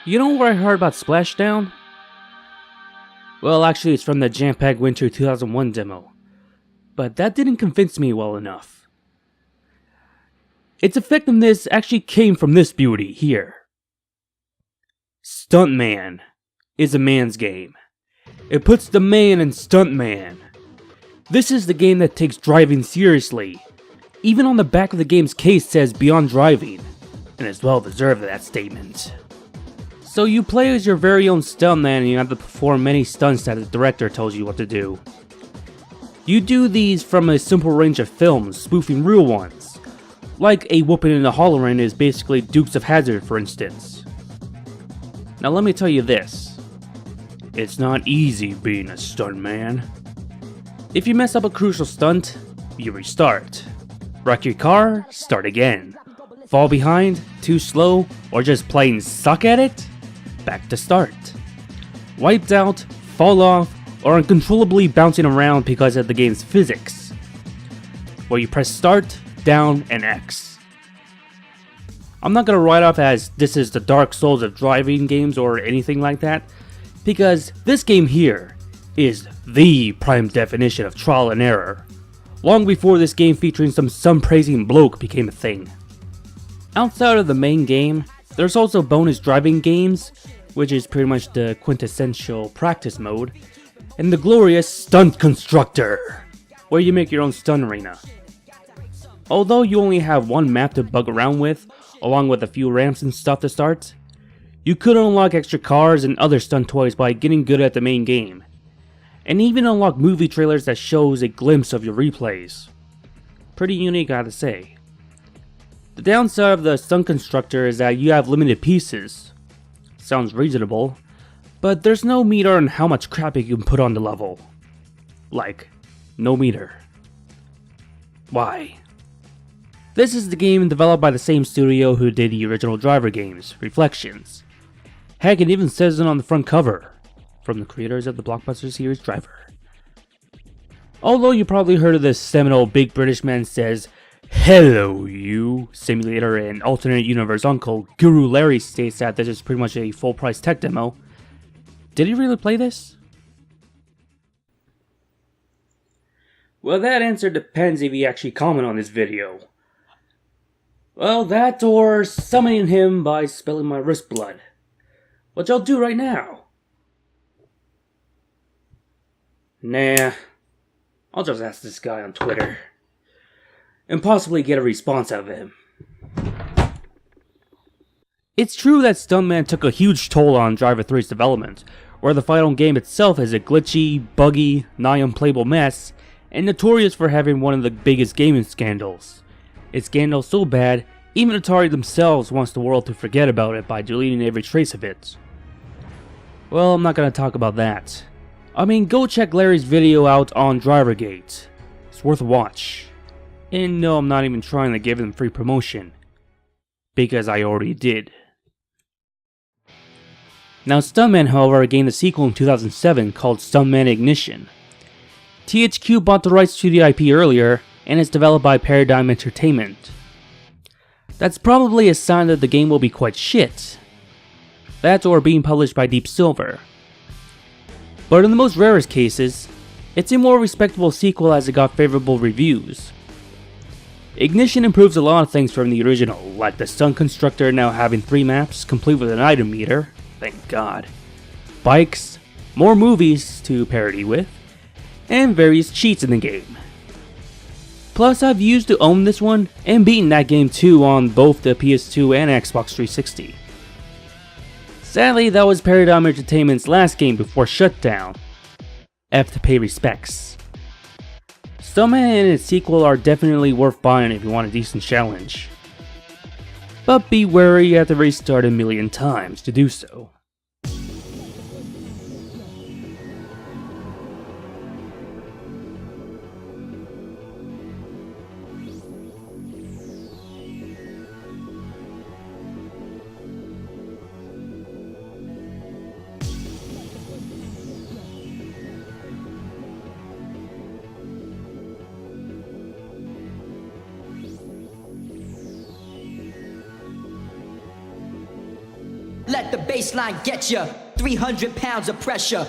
You know where I heard about Splashdown? Well, actually it's from the Jam-Pack Winter 2001 demo. But that didn't convince me well enough. Its effectiveness actually came from this beauty here. Stuntman is a man's game. It puts the man in Stuntman. This is the game that takes driving seriously. Even on the back of the game's case says Beyond Driving, and it's well deserved that statement. So you play as your very own stuntman and you have to perform many stunts that the director tells you what to do. You do these from a simple range of films, spoofing real ones. Like A Whoopin' in the Hollering is basically Dukes of Hazzard, for instance. Now let me tell you this. It's not easy being a stuntman. If you mess up a crucial stunt, you restart. Wreck your car, start again. Fall behind, too slow, or just plain suck at it? Back to start. Wiped out, fall off, or uncontrollably bouncing around because of the game's physics. Well, you press start, down, and X. I'm not gonna write off as this is the Dark Souls of driving games or anything like that, because this game here is the prime definition of trial and error, long before this game featuring some sun-praising bloke became a thing. Outside of the main game, there's also bonus driving games, which is pretty much the quintessential practice mode, and the glorious Stunt Constructor, where you make your own stunt arena. Although you only have one map to bug around with, along with a few ramps and stuff to start, you could unlock extra cars and other stunt toys by getting good at the main game, and even unlock movie trailers that shows a glimpse of your replays. Pretty unique, I gotta say. The downside of the Stunt Constructor is that you have limited pieces. Sounds reasonable, but there's no meter on how much crap you can put on the level. Like, no meter. Why? This is the game developed by the same studio who did the original Driver games, Reflections. Heck, it even says it on the front cover, from the creators of the blockbuster series Driver. Although you probably heard of this seminal Big British Man Says, "Hello you" simulator, and alternate universe uncle Guru Larry states that this is pretty much a full price tech demo. Did he really play this? Well, that answer depends if he actually comment on this video. Well, that or summoning him by spilling my wrist blood. Which I'll do right now. Nah, I'll just ask this guy on Twitter. And possibly get a response out of him. It's true that Stuntman took a huge toll on Driver 3's development, where the final game itself is a glitchy, buggy, nigh unplayable mess, and notorious for having one of the biggest gaming scandals. It's scandal so bad, even Atari themselves wants the world to forget about it by deleting every trace of it. Well, I'm not gonna talk about that. I mean, go check Larry's video out on Drivergate. It's worth a watch. And no, I'm not even trying to give them free promotion, because I already did. Now, Stuntman, however, gained a sequel in 2007 called Stuntman Ignition. THQ bought the rights to the IP earlier, and is developed by Paradigm Entertainment. That's probably a sign that the game will be quite shit. That or being published by Deep Silver. But in the most rarest cases, it's a more respectable sequel as it got favorable reviews. Ignition improves a lot of things from the original, like the Stunt Constructor now having 3 maps, complete with an item meter, thank god, bikes, more movies to parody with, and various cheats in the game. Plus, I've used to own this one, and beaten that game too on both the PS2 and Xbox 360. Sadly, that was Paradigm Entertainment's last game before shutdown. F to pay respects. Stuntman and its sequel are definitely worth buying if you want a decent challenge. But be wary, you have to restart a million times to do so. Let the baseline get ya. 300 pounds of pressure.